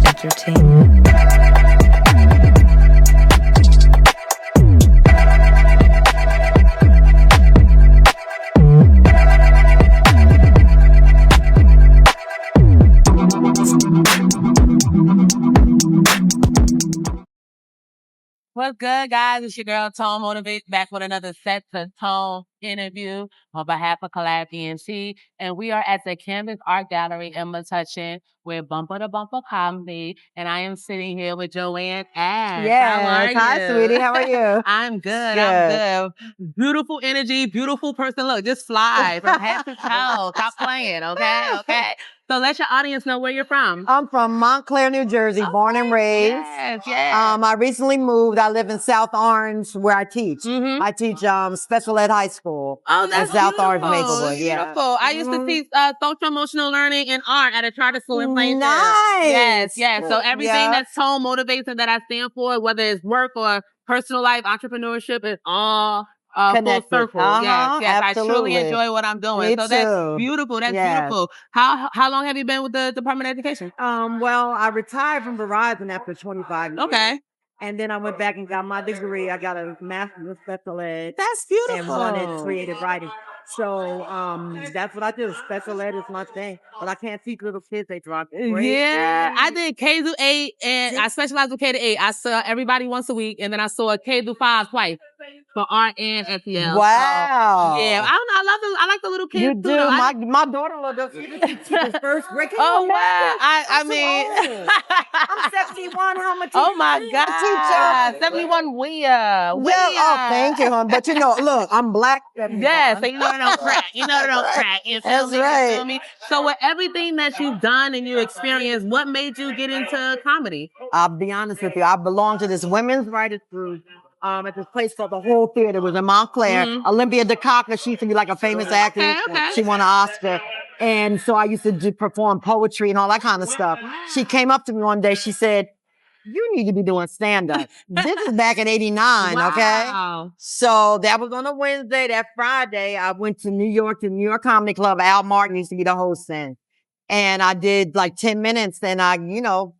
Entertainment. What's good, guys? It's your girl, ToneMotivates, back with another Set to Tone interview on behalf of Collab ENT. And we are at the Canvas Art Gallery in Metuchen with Bumper to Bumper Comedy. And I am sitting here with Joanne Ashe. Yes. How are Hi, you? sweetie. How are you? I'm good. Good. I'm good. Beautiful energy, beautiful person. Look, just fly from head to toe. Stop playing, okay? Okay. So let your audience know where you're from. I'm from Montclair, New Jersey, born and raised. Yes, yes. I recently moved. I live in South Orange where I teach. Mhm. I teach special ed high school. Oh, in that's South beautiful. Orange, Maplewood. Yeah. Beautiful. I used to teach social emotional learning and art at a charter school in Plainfield. Nice. Yes, yes. So everything Yeah. that's tone motivates and that I stand for, whether it's work or personal life, entrepreneurship, is all full Connected. circle. Yes, yes. I truly Absolutely. enjoy what I'm doing. Me so too. that's beautiful. That's Yes. beautiful. How long have you been with the Department of Education? Well, I retired from Verizon after 25 years. Okay. And then I went back and got my degree. I got a master's in special ed. That's beautiful. And one in creative writing. So that's what I do. Special ed is my thing. But I can't teach little kids. They drop great. Yeah, I did K through 8 and I specialized with K to 8. I saw everybody once a week and then I saw a K through 5 twice for art and SEL. Wow. So, yeah, I don't know. I like the little kids You too. do. Though. My daughter-in-law does the first grade. Can Oh you wow! imagine? I I'm mean, so old. I'm 71. How much? Oh my God! Teacher. 71. We Oh, thank you, hon. But look, I'm black. Yeah, so you know they don't crack. You know they don't crack. You feel That's me? right. You feel me? So with everything that you've done and you experienced, what made you get into comedy? I'll be honest with you. I belong to this women's writers group. At this place called the Whole Theater. It was in Montclair. Olympia DeCocker, she used to be like a famous actress. Okay. She won an Oscar. And so I used to perform poetry and all that kind of stuff. She came up to me one day. She said, "You need to be doing stand-up." This is back in 89, okay? So that was on a Wednesday. That Friday, I went to New York, to New York Comedy Club. Al Martin used to be the host then. And I did like 10 minutes and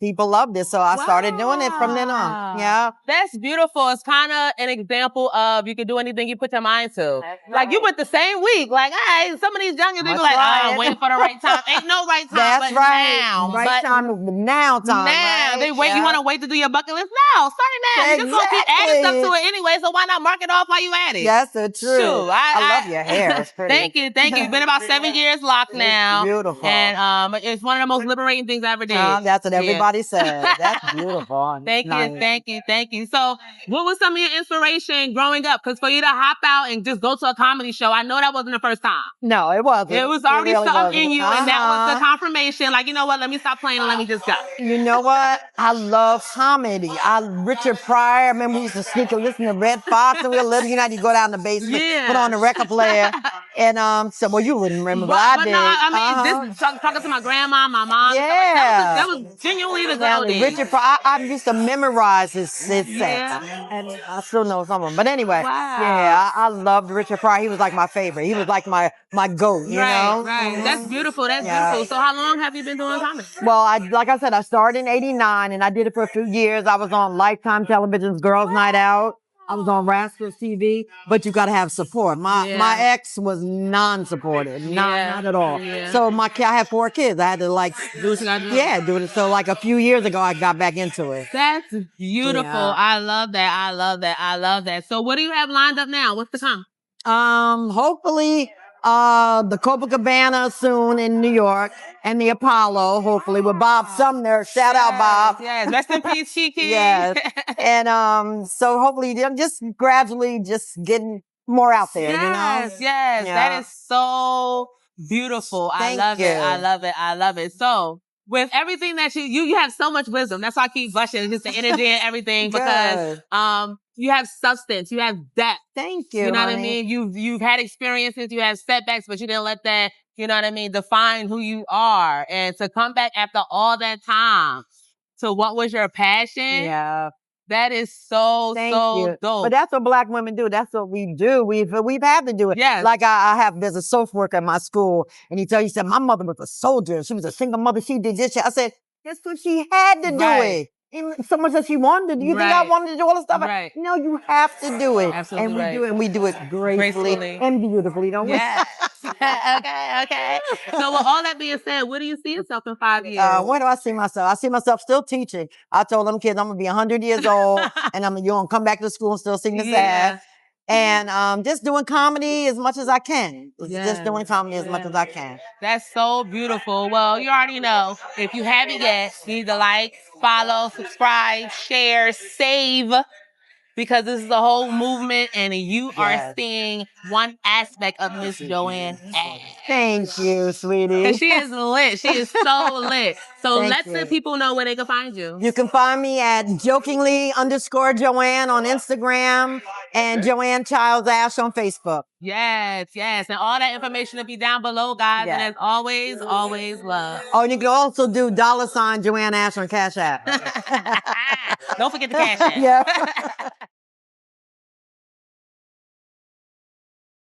people loved it. So I started doing it from then on. Yeah. That's beautiful. It's kind of an example of you can do anything you put your mind to. Like you went the same week. Like, hey, some of these young people like, I'm waiting for the right time. Ain't no right time. That's but right. Now. Right time. Now time. Now. Right? They wait. Yeah. You want to wait to do your bucket list? No. Start it now. You just going to keep adding stuff to it anyway. So why not mark it off while you at it? That's the truth. Shoot, I love your hair. It's pretty. Thank you. It's been about 7 years locked now. Beautiful. And it's one of the most liberating things I ever did. That's what everybody says. That's beautiful. Thank you. So what was some of your inspiration growing up? Because for you to hop out and just go to a comedy show, I know that wasn't the first time. No, it wasn't. It was already really something in you, and that was the Uh-huh. confirmation. Like, you know what? Let me stop playing and let me just go. You know what? I love comedy. Richard Pryor. I remember we used to sneak and listen to Red Fox and we were little. You know, you go down the basement, put on the record player. And well, you wouldn't remember, but I did. No, I mean, just talking to my grandma, my mom. Yeah. That was genuinely the golden. Richard Pryor, I used to memorize his sets. And I still know some of them. But anyway, I loved Richard Pryor. He was like my favorite. He was like my goat, you know? Right. That's beautiful. That's beautiful. So how long have you been doing comedy? Well, like I said, I started in 89 and I did it for a few years. I was on Lifetime Television's Girls Night Out. I was on Rascals TV, but you got to have support. My ex was non-supportive, not at all. Yeah. So I had 4 kids. I had to do it. So like a few years ago, I got back into it. That's beautiful. Yeah. I love that. So what do you have lined up now? What's to come? Hopefully, the Copacabana soon in New York and the Apollo, hopefully with Bob Sumner. Shout out, Bob. Yes, rest in peace, Kiki. Yes. And so hopefully just gradually just getting more out there, you know? Yes. Yeah. That is so beautiful. I love it. So with everything that you have so much wisdom. That's why I keep blushing, just the energy and everything, because you have substance, you have depth. Thank you. You know what I mean? You've had experiences, you have setbacks, but you didn't let that, you know what I mean, define who you are. And to come back after all that time to what was your passion? Yeah. That is so you. dope. But that's what Black women do. That's what we do. We've had to do it. Yes. Like there's a social worker at my school, and he said, my mother was a soldier. She was a single mother. She did this. I said, that's what she had to do it. Even so much as she wanted to do. You think I wanted to do all this stuff? Right. No, you have to do it. Absolutely and we right. do it, and we do it gracefully. And beautifully, don't we? Yes. Okay. So with all that being said, where do you see yourself in 5 years? Where do I see myself? I see myself still teaching. I told them kids I'm gonna be 100 years old, and you're gonna come back to school and still sing the sad. And just doing comedy as much as I can. Just doing comedy as much as I can. That's so beautiful. Well, you already know. If you haven't yet, you need to like, follow, subscribe, share, save. Because this is a whole movement, and you are seeing one aspect of Miss Joanne Ashe. Thank you, sweetie. And she is lit. She is so lit. So let the people know where they can find you. You can find me at jokingly_Joanne on Instagram and Joanne Childs Ashe on Facebook. Yes. And all that information will be down below, guys. And as always, always love. Oh, and you can also do $Joanne Ashe on Cash App. Don't forget the Cash App. Yeah.